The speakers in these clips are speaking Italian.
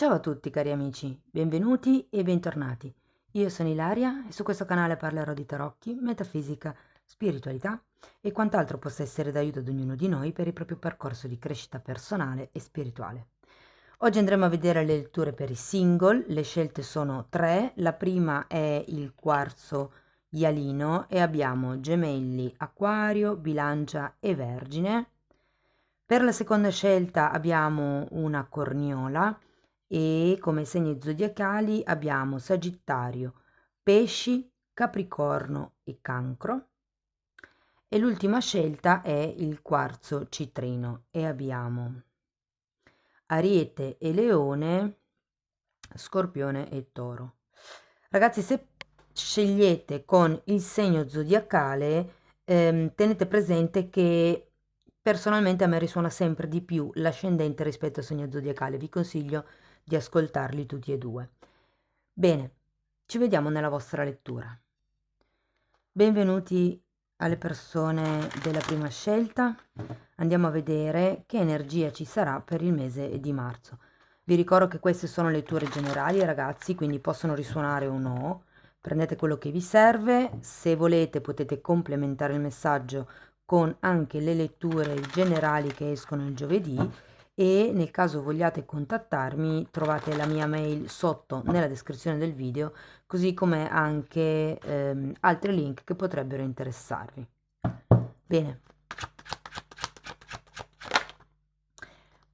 Ciao a tutti cari amici, benvenuti e bentornati. Io sono Ilaria e su questo canale parlerò di tarocchi, metafisica, spiritualità e quant'altro possa essere d'aiuto ad ognuno di noi per il proprio percorso di crescita personale e spirituale. Oggi andremo a vedere le letture per i single, le scelte sono tre, la prima è il quarzo ialino e abbiamo gemelli, acquario, bilancia e vergine. Per la seconda scelta abbiamo una corniola e come segni zodiacali abbiamo Sagittario, Pesci, Capricorno e Cancro. E l'ultima scelta è il quarzo citrino e abbiamo Ariete e Leone, Scorpione e Toro. Ragazzi, se scegliete con il segno zodiacale, tenete presente che personalmente a me risuona sempre di più l'ascendente rispetto al segno zodiacale. Vi consiglio di ascoltarli tutti e due. Bene, ci vediamo nella vostra lettura. Benvenuti alle persone della prima scelta. Andiamo a vedere che energia ci sarà per il mese di marzo. Vi ricordo che queste sono letture generali, ragazzi, quindi possono risuonare o no. Prendete quello che vi serve. Se volete potete complementare il messaggio con anche le letture generali che escono il giovedì e nel caso vogliate contattarmi trovate la mia mail sotto nella descrizione del video, così come anche altri link che potrebbero interessarvi. Bene,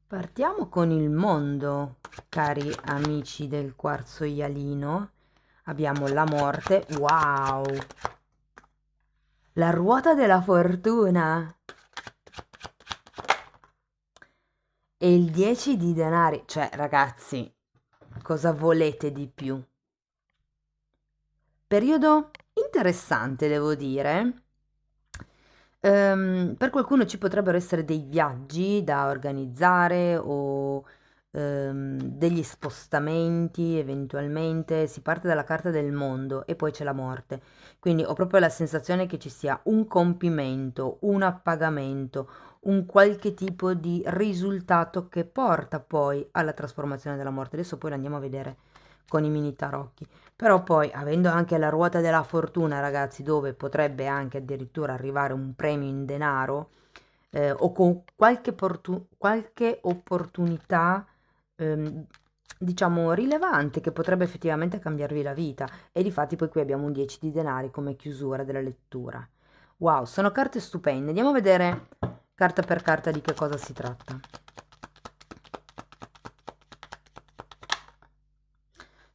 partiamo con il mondo, cari amici del quarzo ialino. Abbiamo la morte, wow! La ruota della fortuna e il 10 di denari. Cioè, ragazzi, cosa volete di più? Periodo interessante, devo dire. Per qualcuno ci potrebbero essere dei viaggi da organizzare o degli spostamenti eventualmente. Si parte dalla carta del mondo e poi c'è la morte. Quindi ho proprio la sensazione che ci sia un compimento, un appagamento, un qualche tipo di risultato che porta poi alla trasformazione della morte. Adesso poi lo andiamo a vedere con i mini tarocchi. Però poi, avendo anche la ruota della fortuna, ragazzi, dove potrebbe anche addirittura arrivare un premio in denaro, o con qualche opportunità, diciamo, rilevante che potrebbe effettivamente cambiarvi la vita. E difatti poi qui abbiamo un 10 di denari come chiusura della lettura. Wow, sono carte stupende. Andiamo a vedere carta per carta di che cosa si tratta.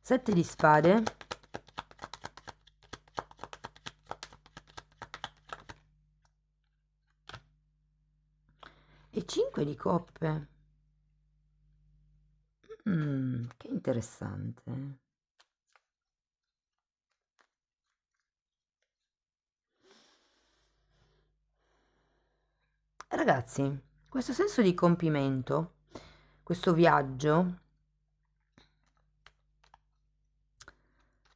7 di spade. E 5 di coppe. Che interessante. Ragazzi, questo senso di compimento, questo viaggio,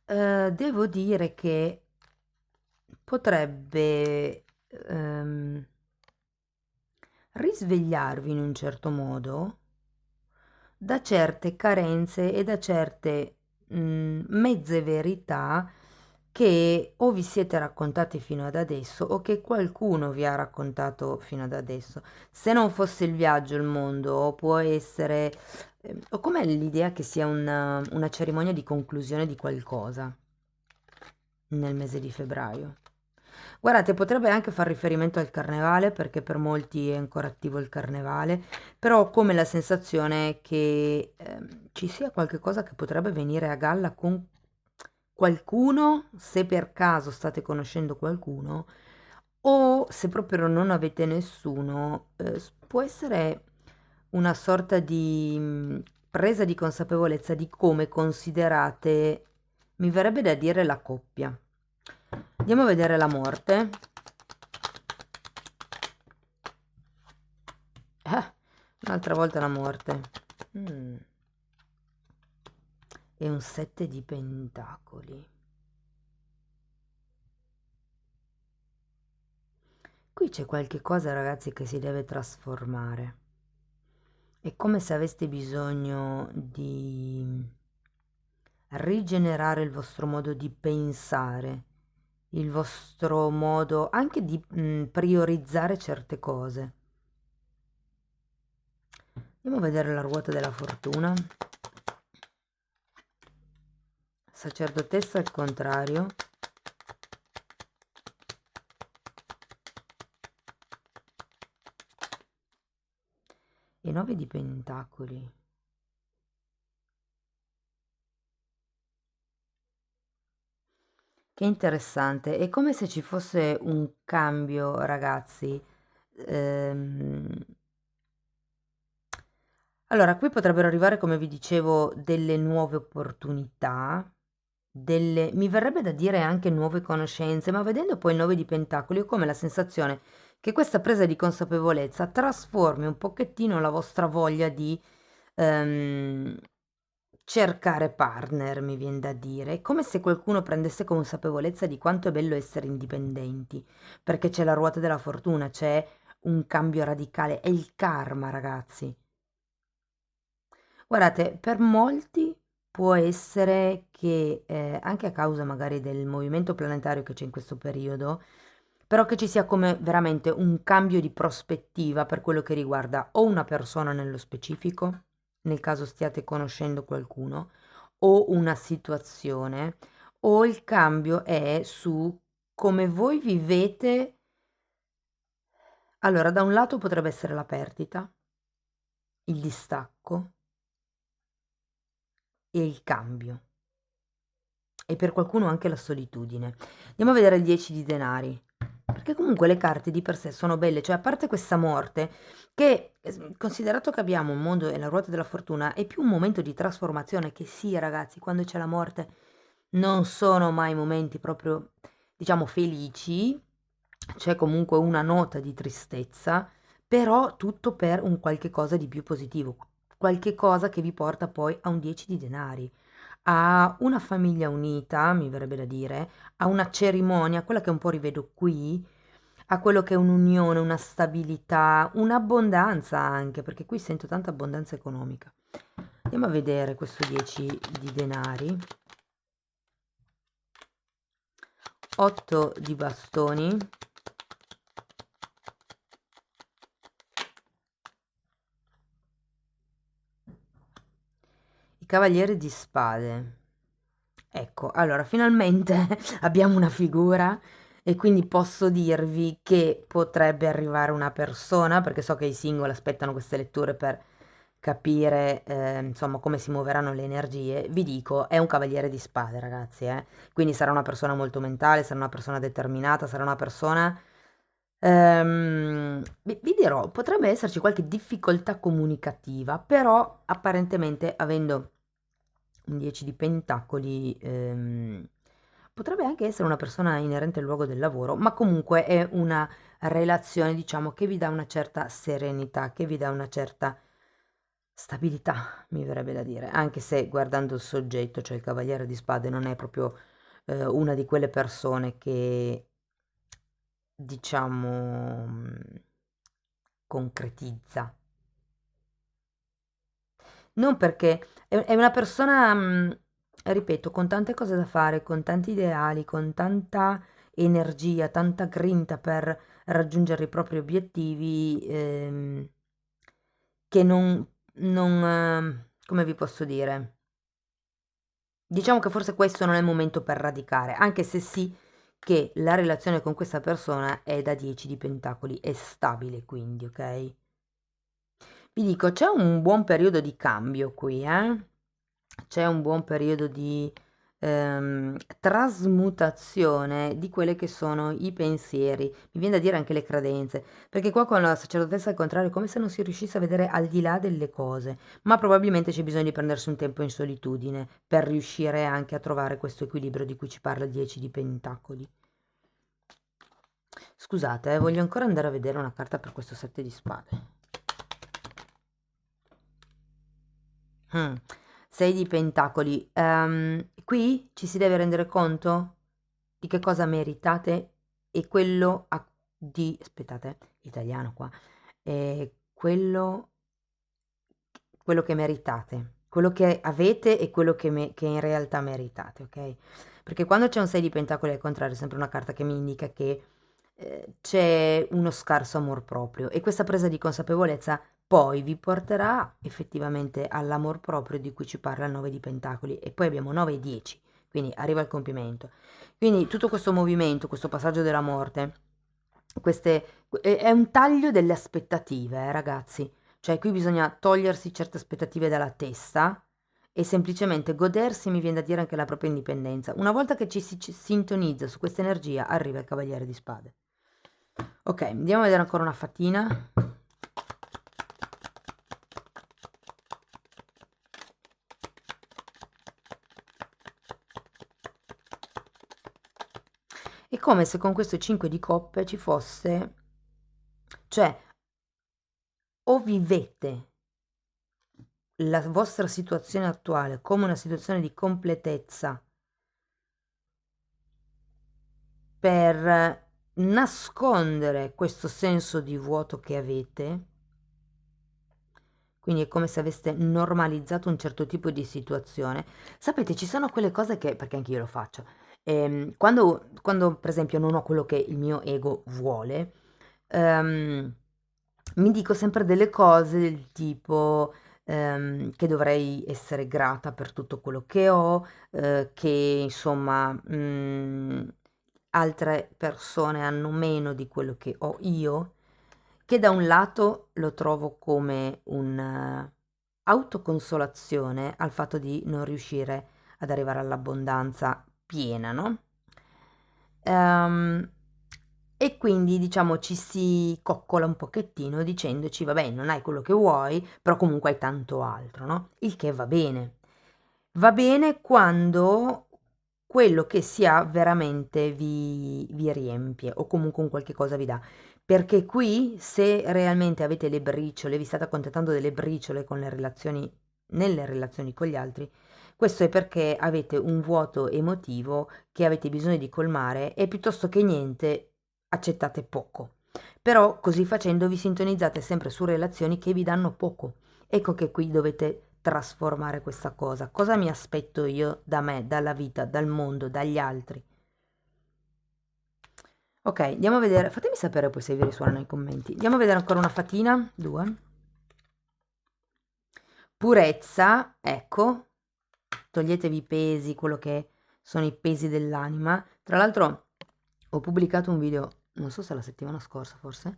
devo dire che potrebbe risvegliarvi in un certo modo da certe carenze e da certe mezze verità che o vi siete raccontati fino ad adesso o che qualcuno vi ha raccontato fino ad adesso. Se non fosse il viaggio, il mondo, può essere... o com'è l'idea che sia una cerimonia di conclusione di qualcosa nel mese di febbraio? Guardate, potrebbe anche far riferimento al carnevale, perché per molti è ancora attivo il carnevale, però ho come la sensazione che ci sia qualche cosa che potrebbe venire a galla con qualcuno, se per caso state conoscendo qualcuno, o se proprio non avete nessuno, può essere una sorta di presa di consapevolezza di come considerate, mi verrebbe da dire, la coppia. Andiamo a vedere la morte. Un'altra volta la morte. E un 7 di pentacoli. Qui c'è qualche cosa, ragazzi, che si deve trasformare. È come se aveste bisogno di rigenerare il vostro modo di pensare, il vostro modo anche di priorizzare certe cose. Andiamo a vedere la ruota della fortuna. Sacerdotessa al contrario. E 9 di pentacoli. Che interessante, è come se ci fosse un cambio, ragazzi. Ehm, Allora, qui potrebbero arrivare, come vi dicevo, delle nuove opportunità, mi verrebbe da dire anche nuove conoscenze, ma vedendo poi il 9 di Pentacoli ho come la sensazione che questa presa di consapevolezza trasformi un pochettino la vostra voglia di ehm, cercare partner, mi viene da dire. È come se qualcuno prendesse consapevolezza di quanto è bello essere indipendenti, perché c'è la ruota della fortuna, c'è un cambio radicale, è il karma, ragazzi. Guardate, per molti può essere che, anche a causa magari del movimento planetario che c'è in questo periodo, però che ci sia come veramente un cambio di prospettiva per quello che riguarda o una persona nello specifico, nel caso stiate conoscendo qualcuno, o una situazione, o il cambio è su come voi vivete. Allora, da un lato potrebbe essere la perdita, il distacco e il cambio. E per qualcuno anche la solitudine. Andiamo a vedere il 10 di denari, perché comunque le carte di per sé sono belle, cioè a parte questa morte, che considerato che abbiamo un mondo e la ruota della fortuna, è più un momento di trasformazione che sì, ragazzi, quando c'è la morte non sono mai momenti proprio, diciamo, felici, c'è comunque una nota di tristezza, però tutto per un qualche cosa di più positivo, qualche cosa che vi porta poi a un 10 di denari, a una famiglia unita, mi verrebbe da dire, a una cerimonia, quella che un po' rivedo qui, a quello che è un'unione, una stabilità, un'abbondanza anche, perché qui sento tanta abbondanza economica. Andiamo a vedere questo 10 di denari. 8 di bastoni. I cavalieri di spade. Ecco, allora finalmente abbiamo una figura e quindi posso dirvi che potrebbe arrivare una persona, perché so che i single aspettano queste letture per capire, insomma, come si muoveranno le energie. Vi dico, è un cavaliere di spade, ragazzi, eh. Quindi sarà una persona molto mentale, sarà una persona determinata, sarà una persona. Vi dirò, potrebbe esserci qualche difficoltà comunicativa, però apparentemente avendo un 10 di pentacoli, potrebbe anche essere una persona inerente al luogo del lavoro, ma comunque è una relazione, diciamo, che vi dà una certa serenità, che vi dà una certa stabilità, mi verrebbe da dire, anche se guardando il soggetto, cioè il cavaliere di spade, non è proprio una di quelle persone che, diciamo, concretizza. Non perché è una persona, ripeto, con tante cose da fare, con tanti ideali, con tanta energia, tanta grinta per raggiungere i propri obiettivi, che come vi posso dire? Diciamo che forse questo non è il momento per radicare, anche se sì che la relazione con questa persona è da 10 di pentacoli, è stabile quindi, ok? Vi dico, c'è un buon periodo di cambio qui, C'è un buon periodo di trasmutazione di quelle che sono i pensieri, mi viene da dire anche le credenze, perché qua con la sacerdotessa al contrario è come se non si riuscisse a vedere al di là delle cose, ma probabilmente c'è bisogno di prendersi un tempo in solitudine per riuscire anche a trovare questo equilibrio di cui ci parla il 10 di Pentacoli. Scusate, voglio ancora andare a vedere una carta per questo 7 di spade. 6 di pentacoli. Qui ci si deve rendere conto di che cosa meritate e quello di, aspettate, italiano qua, quello quello che meritate, quello che avete e quello che in realtà meritate, ok? Perché quando c'è un 6 di pentacoli al contrario è sempre una carta che mi indica che c'è uno scarso amor proprio e questa presa di consapevolezza poi vi porterà effettivamente all'amor proprio di cui ci parla il 9 di pentacoli e poi abbiamo 9 e 10, quindi arriva il compimento. Quindi tutto questo movimento, questo passaggio della morte, è un taglio delle aspettative, ragazzi. Cioè qui bisogna togliersi certe aspettative dalla testa e semplicemente godersi, mi viene da dire, anche la propria indipendenza. Una volta che ci sintonizza su questa energia, arriva il Cavaliere di Spade. Ok, andiamo a vedere ancora una fatina. È come se con questo 5 di coppe ci fosse, cioè, o vivete la vostra situazione attuale come una situazione di completezza per nascondere questo senso di vuoto che avete, quindi è come se aveste normalizzato un certo tipo di situazione. Sapete, ci sono quelle cose che, perché anche io lo faccio, quando per esempio non ho quello che il mio ego vuole, mi dico sempre delle cose del tipo che dovrei essere grata per tutto quello che ho, che insomma altre persone hanno meno di quello che ho io, che da un lato lo trovo come autoconsolazione al fatto di non riuscire ad arrivare all'abbondanza piena, no? Ehm, e quindi diciamo ci si coccola un pochettino dicendoci, vabbè, non hai quello che vuoi, però comunque hai tanto altro, no? Il che va bene. Va bene quando quello che si ha veramente vi riempie o comunque un qualche cosa vi dà. Perché qui, se realmente avete le briciole, vi state accontentando delle briciole con le relazioni, nelle relazioni con gli altri, questo è perché avete un vuoto emotivo che avete bisogno di colmare e piuttosto che niente accettate poco. Però così facendo vi sintonizzate sempre su relazioni che vi danno poco. Ecco che qui dovete trasformare questa cosa. Cosa mi aspetto io da me, dalla vita, dal mondo, dagli altri? Ok, andiamo a vedere. Fatemi sapere poi se vi risuona nei commenti. Andiamo a vedere ancora una fatina. Due. Purezza, ecco. Toglietevi i pesi, quello che sono i pesi dell'anima. Tra l'altro ho pubblicato un video, non so se la settimana scorsa forse,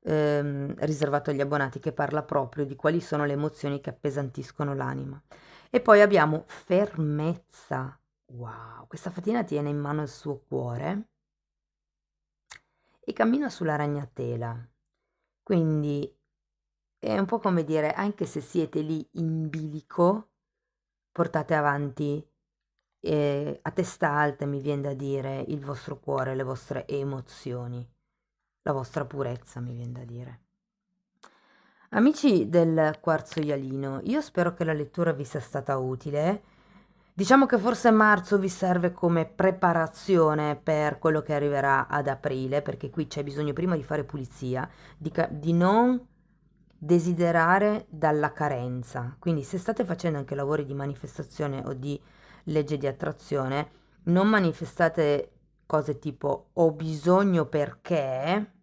riservato agli abbonati, che parla proprio di quali sono le emozioni che appesantiscono l'anima. E poi abbiamo fermezza. Wow, questa fatina tiene in mano il suo cuore e cammina sulla ragnatela. Quindi è un po' come dire, anche se siete lì in bilico, portate avanti a testa alta, mi viene da dire, il vostro cuore, le vostre emozioni, la vostra purezza, mi viene da dire. Amici del quarzo ialino, io spero che la lettura vi sia stata utile. Diciamo che forse marzo vi serve come preparazione per quello che arriverà ad aprile, perché qui c'è bisogno prima di fare pulizia, di non desiderare dalla carenza. Quindi se state facendo anche lavori di manifestazione o di legge di attrazione, non manifestate cose tipo ho bisogno perché,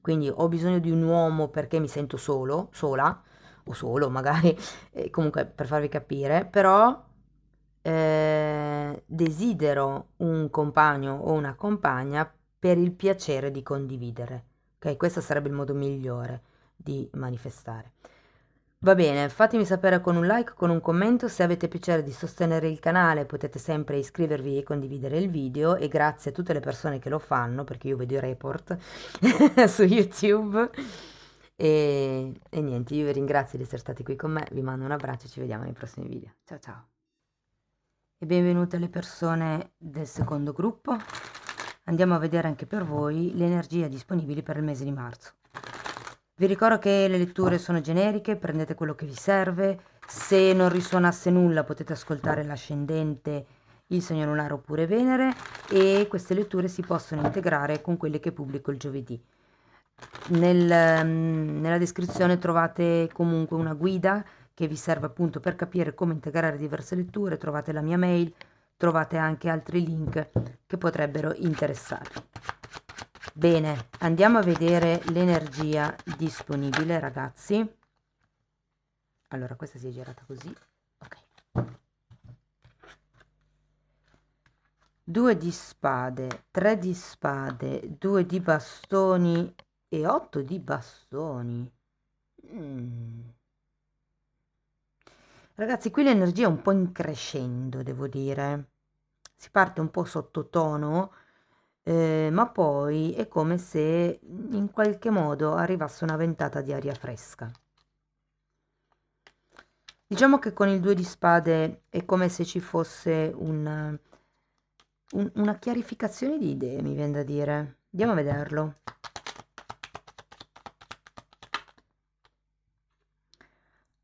quindi ho bisogno di un uomo perché mi sento solo, sola, o solo magari, comunque per farvi capire, però desidero un compagno o una compagna per il piacere di condividere. Ok, questo sarebbe il modo migliore di manifestare. Va bene, fatemi sapere con un like, con un commento. Se avete piacere di sostenere il canale potete sempre iscrivervi e condividere il video, e grazie a tutte le persone che lo fanno, perché io vedo i report su YouTube. E niente, io vi ringrazio di essere stati qui con me, vi mando un abbraccio e ci vediamo nei prossimi video. Ciao ciao! E benvenute le persone del secondo gruppo. Andiamo a vedere anche per voi le energie disponibili per il mese di marzo. Vi ricordo che le letture sono generiche, prendete quello che vi serve. Se non risuonasse nulla potete ascoltare l'ascendente, il segno lunare oppure Venere, e queste letture si possono integrare con quelle che pubblico il giovedì. Nella descrizione trovate comunque una guida che vi serve appunto per capire come integrare diverse letture. Trovate la mia mail, trovate anche altri link che potrebbero interessarvi. Bene, andiamo a vedere l'energia disponibile, ragazzi. Allora, questa si è girata così, ok. 2 di spade, 3 di spade, 2 di bastoni e 8 di bastoni. Ragazzi, qui l'energia è un po' in crescendo, devo dire. Si parte un po' sottotono, ma poi è come se in qualche modo arrivasse una ventata di aria fresca. Diciamo che con il 2 di spade è come se ci fosse una chiarificazione di idee, mi viene da dire. Andiamo a vederlo.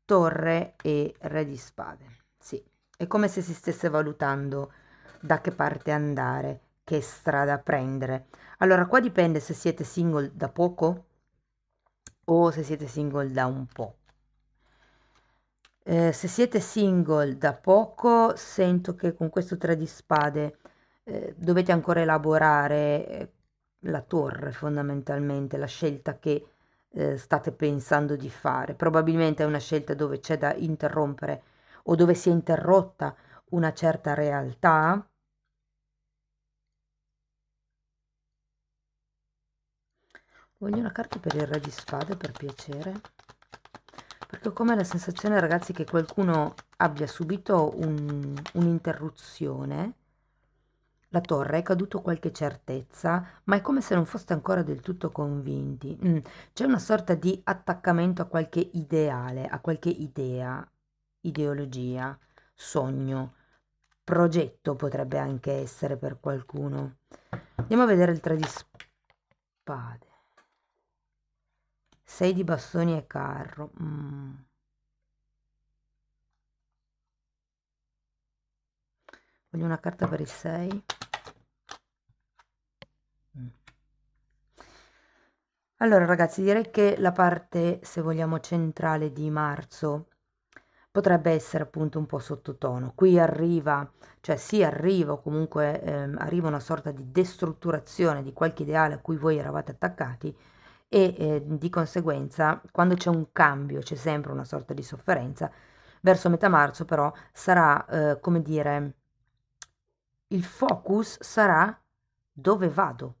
Torre e re di spade. Sì, è come se si stesse valutando da che parte andare, che strada prendere. Allora, qua dipende se siete single da poco o se siete single da un po'. Se siete single da poco, sento che con questo 3 di spade dovete ancora elaborare la torre, fondamentalmente, la scelta che state pensando di fare. Probabilmente è una scelta dove c'è da interrompere o dove si è interrotta una certa realtà. Voglio una carta per il re di spade, per piacere, perché ho come la sensazione, ragazzi, che qualcuno abbia subito un'interruzione. La torre è caduto qualche certezza, ma è come se non foste ancora del tutto convinti. C'è una sorta di attaccamento a qualche ideale, a qualche idea, ideologia, sogno, progetto potrebbe anche essere per qualcuno. Andiamo a vedere il 3 di spade. 6 di bastoni e carro. Voglio una carta per il 6. Allora ragazzi, direi che la parte, se vogliamo, centrale di marzo potrebbe essere appunto un po' sottotono. Qui arriva, cioè sì, arriva o comunque arriva una sorta di destrutturazione di qualche ideale a cui voi eravate attaccati e di conseguenza quando c'è un cambio c'è sempre una sorta di sofferenza. Verso metà marzo però sarà, come dire, il focus sarà dove vado,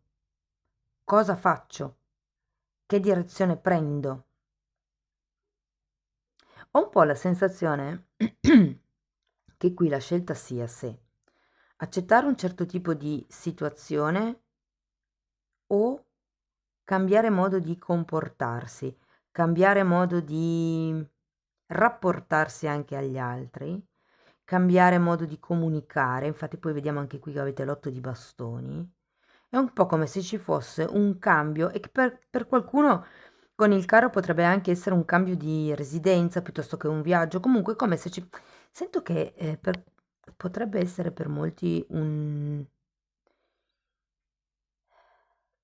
cosa faccio, che direzione prendo. Ho un po' la sensazione che qui la scelta sia se accettare un certo tipo di situazione o cambiare modo di comportarsi, cambiare modo di rapportarsi anche agli altri, cambiare modo di comunicare. Infatti poi vediamo anche qui che avete l'8 di bastoni. È un po' come se ci fosse un cambio e che per qualcuno con il carro potrebbe anche essere un cambio di residenza piuttosto che un viaggio. Comunque come se ci... Sento che potrebbe essere per molti un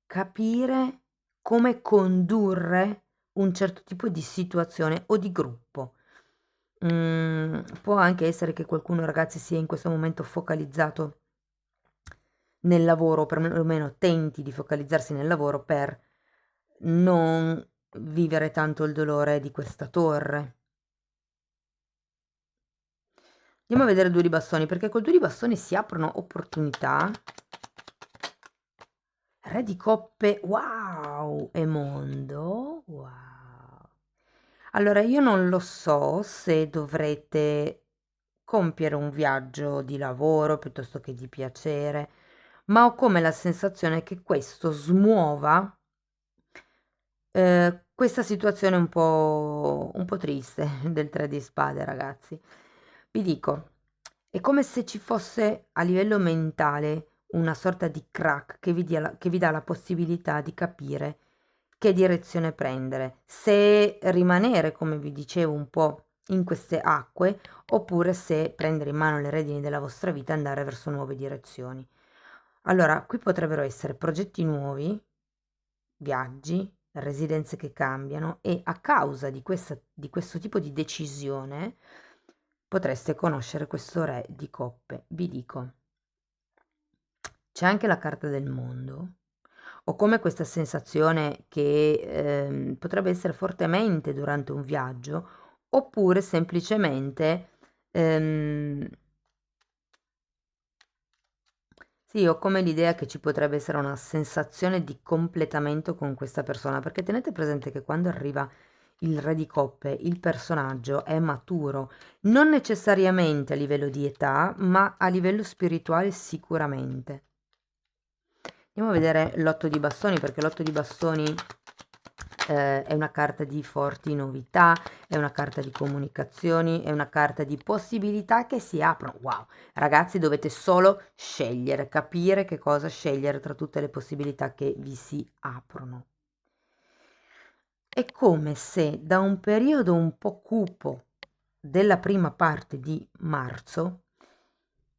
capire come condurre un certo tipo di situazione o di gruppo. Può anche essere che qualcuno, ragazzi, sia in questo momento focalizzato nel lavoro, o perlomeno tenti di focalizzarsi nel lavoro per non vivere tanto il dolore di questa torre. Andiamo a vedere il 2 di bastoni, perché col 2 di bastoni si aprono opportunità. Re di coppe, wow, e mondo, wow. Allora, io non lo so se dovrete compiere un viaggio di lavoro piuttosto che di piacere, ma ho come la sensazione che questo smuova questa situazione un po' triste del 3 di spade, ragazzi. Vi dico, è come se ci fosse a livello mentale una sorta di crack che vi dà la possibilità di capire che direzione prendere, se rimanere, come vi dicevo, un po' in queste acque, oppure se prendere in mano le redini della vostra vita e andare verso nuove direzioni. Allora, qui potrebbero essere progetti nuovi, viaggi, residenze che cambiano e a causa di questo tipo di decisione potreste conoscere questo re di coppe. Vi dico, c'è anche la carta del mondo. Ho come questa sensazione che potrebbe essere fortemente durante un viaggio, oppure semplicemente sì, ho come l'idea che ci potrebbe essere una sensazione di completamento con questa persona, perché tenete presente che quando arriva il re di coppe, il personaggio è maturo, non necessariamente a livello di età, ma a livello spirituale sicuramente. Andiamo a vedere l'otto di bastoni, perché l'otto di bastoni è una carta di forti novità, è una carta di comunicazioni, è una carta di possibilità che si aprono. Wow, ragazzi, dovete solo scegliere, capire che cosa scegliere tra tutte le possibilità che vi si aprono. È come se da un periodo un po' cupo della prima parte di marzo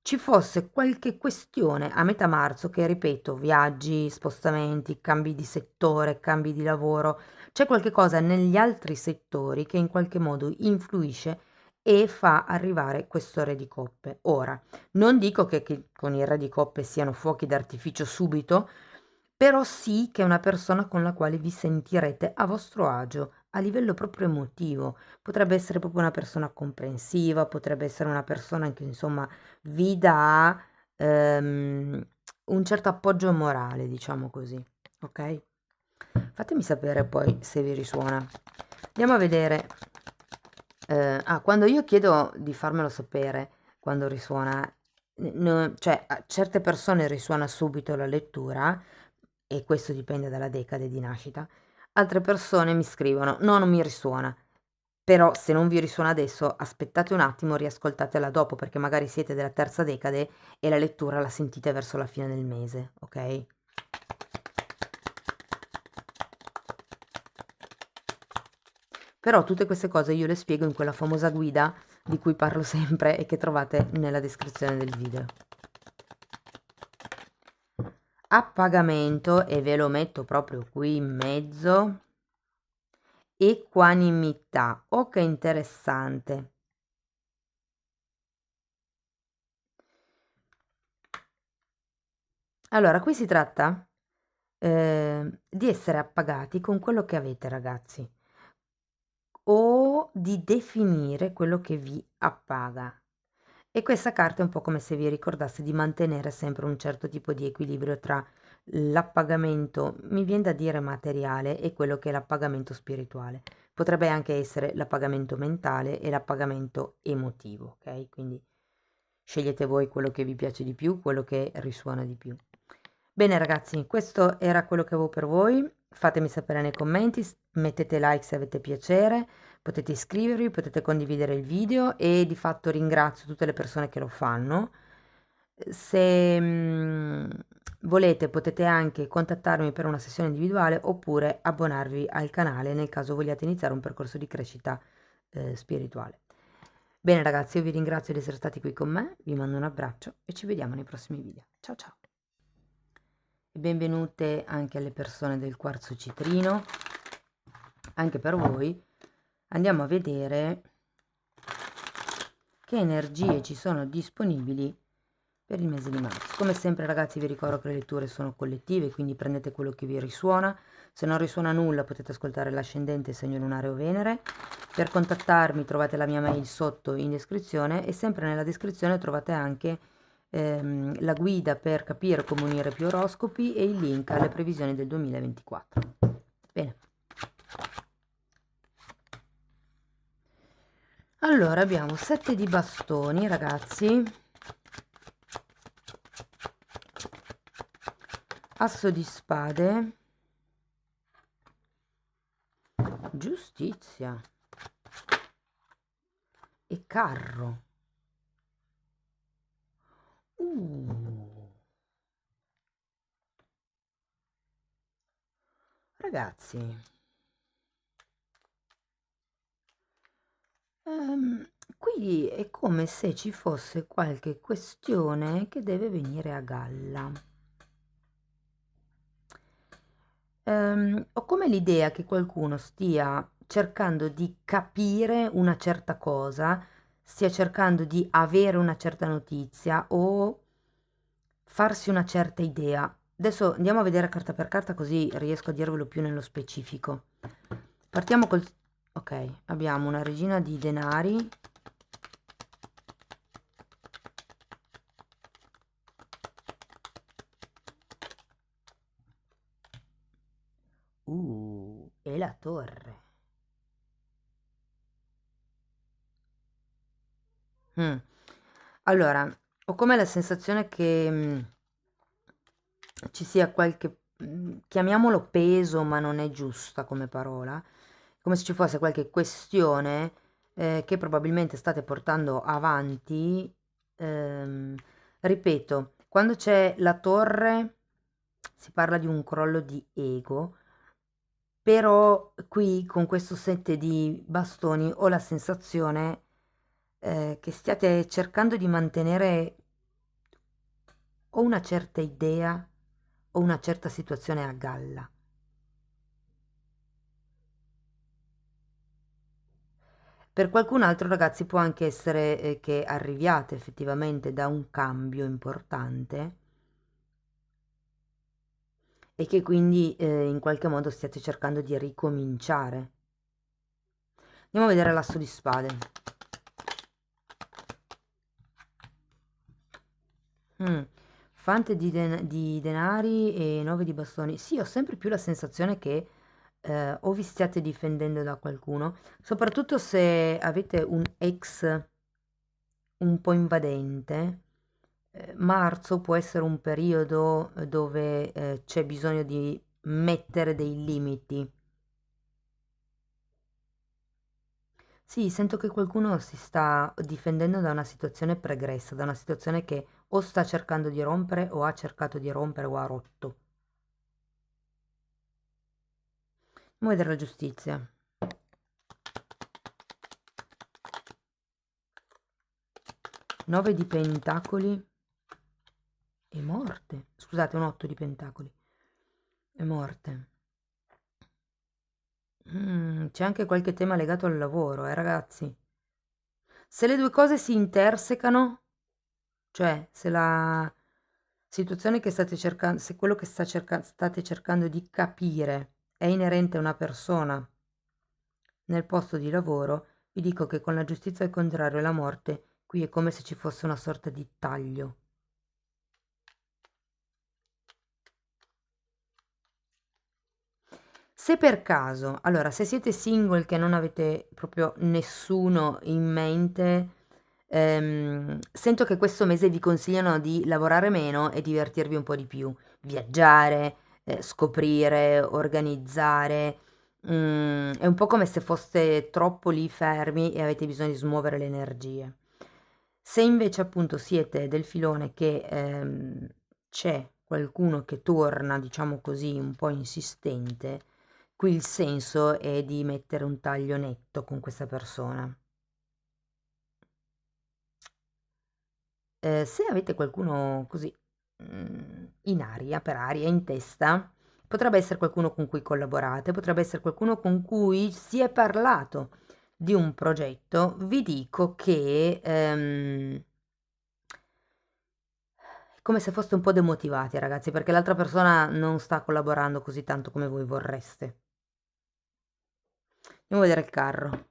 ci fosse qualche questione a metà marzo che, ripeto, viaggi, spostamenti, cambi di settore, cambi di lavoro, c'è qualche cosa negli altri settori che in qualche modo influisce e fa arrivare questo re di coppe. Ora, non dico che con il re di coppe siano fuochi d'artificio subito, però sì che è una persona con la quale vi sentirete a vostro agio a livello proprio emotivo. Potrebbe essere proprio una persona comprensiva, potrebbe essere una persona che insomma vi dà un certo appoggio morale, diciamo così, ok? Fatemi sapere poi se vi risuona. Andiamo a vedere. Quando io chiedo di farmelo sapere quando risuona, cioè a certe persone risuona subito la lettura, e questo dipende dalla decade di nascita, altre persone mi scrivono: no, non mi risuona. Però se non vi risuona adesso, aspettate un attimo, riascoltatela dopo, perché magari siete della terza decade e la lettura la sentite verso la fine del mese, ok? Però tutte queste cose io le spiego in quella famosa guida di cui parlo sempre e che trovate nella descrizione del video. A pagamento, e ve lo metto proprio qui in mezzo, equanimità. Oh, che interessante. Allora, qui si tratta di essere appagati con quello che avete, ragazzi, o di definire quello che vi appaga. E questa carta è un po' come se vi ricordasse di mantenere sempre un certo tipo di equilibrio tra l'appagamento, mi viene da dire materiale, e quello che è l'appagamento spirituale. Potrebbe anche essere l'appagamento mentale e l'appagamento emotivo, ok? Quindi scegliete voi quello che vi piace di più, quello che risuona di più. Bene ragazzi, questo era quello che avevo per voi. Fatemi sapere nei commenti, mettete like se avete piacere, potete iscrivervi, potete condividere il video e di fatto ringrazio tutte le persone che lo fanno. Se volete potete anche contattarmi per una sessione individuale oppure abbonarvi al canale nel caso vogliate iniziare un percorso di crescita spirituale. Bene ragazzi, io vi ringrazio di essere stati qui con me, vi mando un abbraccio e ci vediamo nei prossimi video. Ciao ciao! E benvenute anche alle persone del quarzo citrino, anche per voi. Andiamo a vedere che energie ci sono disponibili per il mese di marzo. Come sempre ragazzi vi ricordo che le letture sono collettive, quindi prendete quello che vi risuona. Se non risuona nulla potete ascoltare l'ascendente, segno lunare o Venere. Per contattarmi trovate la mia mail sotto in descrizione, e sempre nella descrizione trovate anche la guida per capire come unire più oroscopi e il link alle previsioni del 2024. Bene. Allora abbiamo 7 di bastoni ragazzi, asso di spade, giustizia e carro. Ragazzi, qui è come se ci fosse qualche questione che deve venire a galla. Ho come l'idea che qualcuno stia cercando di capire una certa cosa, stia cercando di avere una certa notizia o farsi una certa idea. Adesso andiamo a vedere carta per carta così riesco a dirvelo più nello specifico. Partiamo col... Ok, abbiamo una regina di denari. E la torre. Mm. Allora, ho come la sensazione che ci sia qualche, chiamiamolo peso, ma non è giusta come parola, come se ci fosse qualche questione che probabilmente state portando avanti. ehm, Ripeto, quando c'è la torre si parla di un crollo di ego, però qui con questo set di bastoni ho la sensazione che stiate cercando di mantenere o una certa idea o una certa situazione a galla. Per qualcun altro, ragazzi, può anche essere che arriviate effettivamente da un cambio importante e che quindi in qualche modo stiate cercando di ricominciare. Andiamo a vedere l'asso di spade. Mm. Fante di denari e 9 di bastoni. Sì, ho sempre più la sensazione che o vi stiate difendendo da qualcuno, soprattutto se avete un ex un po' invadente. Marzo può essere un periodo dove c'è bisogno di mettere dei limiti. Sì, sento che qualcuno si sta difendendo da una situazione pregressa, da una situazione che o sta cercando di rompere o ha cercato di rompere o ha rotto. Andiamo a vedere la giustizia. 9 di pentacoli e morte. Scusate, un 8 di pentacoli e morte. C'è anche qualche tema legato al lavoro, ragazzi. Se le due cose si intersecano, cioè se la situazione che state cercando, se quello che state cercando di capire è inerente a una persona nel posto di lavoro, vi dico che con la giustizia al contrario e la morte, qui è come se ci fosse una sorta di taglio. Se per caso, allora, se siete single che non avete proprio nessuno in mente, sento che questo mese vi consigliano di lavorare meno e divertirvi un po' di più, viaggiare, scoprire, organizzare. È un po' come se foste troppo lì fermi e avete bisogno di smuovere le energie. Se invece appunto siete del filone che c'è qualcuno che torna, diciamo così, un po' insistente, qui il senso è di mettere un taglio netto con questa persona. Se avete qualcuno così in aria, per aria, in testa, potrebbe essere qualcuno con cui collaborate, potrebbe essere qualcuno con cui si è parlato di un progetto. Vi dico che è come se foste un po' demotivati, ragazzi, perché l'altra persona non sta collaborando così tanto come voi vorreste. Andiamo a vedere il carro.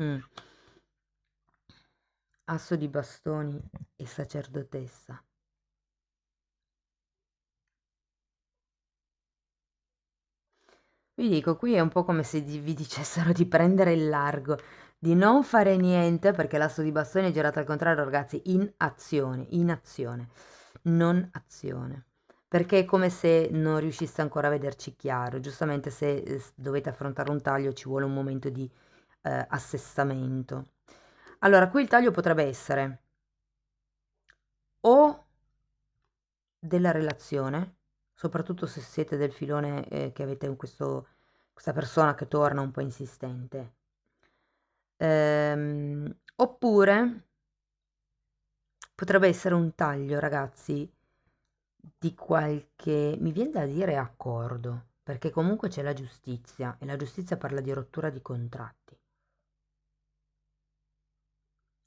Mm. Asso di bastoni e sacerdotessa. Vi dico, qui è un po' come se vi dicessero di prendere il largo, di non fare niente, perché l'asso di bastoni è girato al contrario, ragazzi, in azione, non azione. Perché è come se non riusciste ancora a vederci chiaro. Giustamente se dovete affrontare un taglio ci vuole un momento di assestamento. Allora, qui il taglio potrebbe essere o della relazione, soprattutto se siete del filone che avete questa persona che torna un po' insistente. Oppure Potrebbe essere un taglio, ragazzi, di qualche, mi viene da dire accordo, perché comunque c'è la giustizia e la giustizia parla di rottura di contratti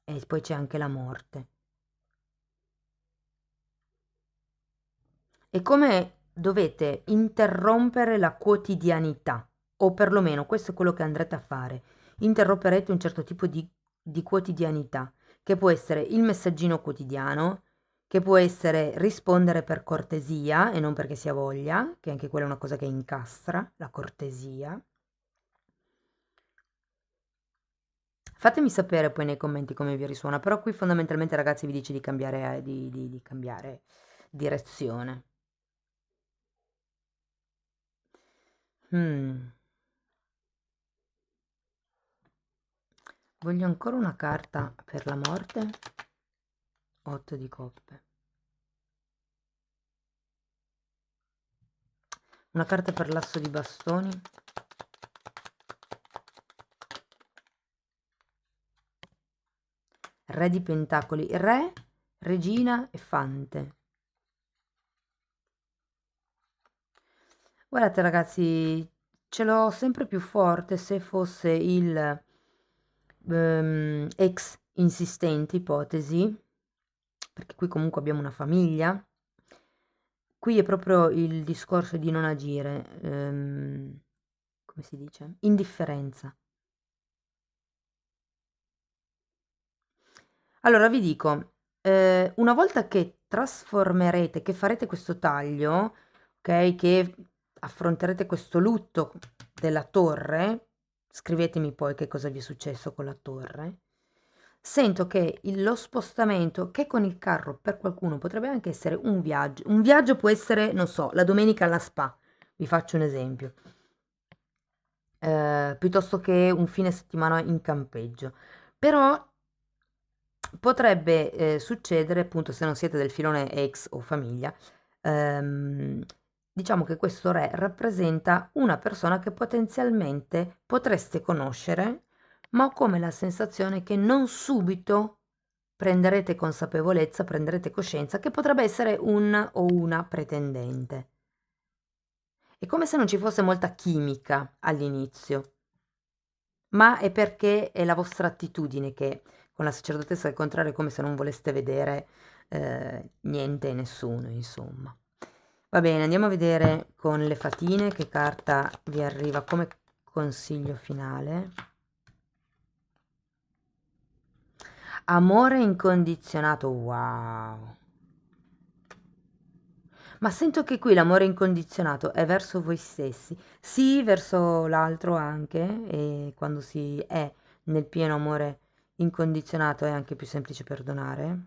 e poi c'è anche la morte. È come dovete interrompere la quotidianità, o perlomeno questo è quello che andrete a fare. Interromperete un certo tipo di quotidianità, che può essere il messaggino quotidiano, che può essere rispondere per cortesia e non perché si ha voglia, che anche quella è una cosa che incastra, la cortesia. Fatemi sapere poi nei commenti come vi risuona, però qui fondamentalmente ragazzi vi dice di cambiare, di cambiare direzione. Mm. Voglio ancora una carta per la morte. 8 di coppe. Una carta per l'asso di bastoni. Re di pentacoli. Re, regina e fante. Guardate ragazzi, ce l'ho sempre più forte se fosse il ex insistente, ipotesi, perché qui comunque abbiamo una famiglia. Qui è proprio il discorso di non agire, come si dice? Indifferenza. Allora vi dico, una volta che trasformerete, che farete questo taglio, ok, che affronterete questo lutto della torre, scrivetemi poi che cosa vi è successo con la torre. Sento che lo spostamento, che con il carro per qualcuno potrebbe anche essere un viaggio. Un viaggio può essere, non so, la domenica alla spa, vi faccio un esempio, piuttosto che un fine settimana in campeggio. Però potrebbe succedere, appunto, se non siete del filone ex o famiglia, ehm, diciamo che questo re rappresenta una persona che potenzialmente potreste conoscere, ma ho come la sensazione che non subito prenderete consapevolezza, prenderete coscienza che potrebbe essere un o una pretendente. È come se non ci fosse molta chimica all'inizio, ma è perché è la vostra attitudine che con la sacerdotessa al contrario è come se non voleste vedere niente e nessuno, insomma. Va bene, andiamo a vedere con le fatine che carta vi arriva come consiglio finale. Amore incondizionato, wow. Ma sento che qui l'amore incondizionato è verso voi stessi, sì, verso l'altro anche, e quando si è nel pieno amore incondizionato è anche più semplice perdonare.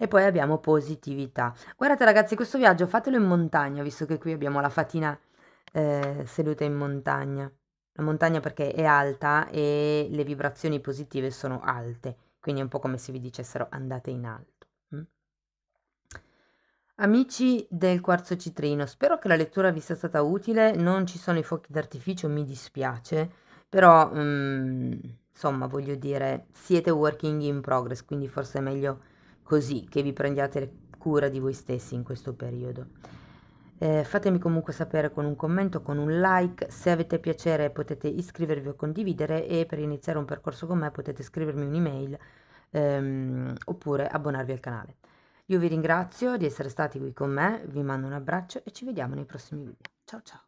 E poi abbiamo positività. Guardate ragazzi, questo viaggio fatelo in montagna, visto che qui abbiamo la fatina seduta in montagna. La montagna perché è alta e le vibrazioni positive sono alte, quindi è un po' come se vi dicessero andate in alto. Mm? Amici del quarzo citrino, spero che la lettura vi sia stata utile, non ci sono i fuochi d'artificio, mi dispiace, però insomma voglio dire, siete working in progress, quindi forse è meglio così che vi prendiate cura di voi stessi in questo periodo. Fatemi comunque sapere con un commento, con un like, se avete piacere potete iscrivervi o condividere e per iniziare un percorso con me potete scrivermi un'email oppure abbonarvi al canale. Io vi ringrazio di essere stati qui con me, vi mando un abbraccio e ci vediamo nei prossimi video. Ciao ciao!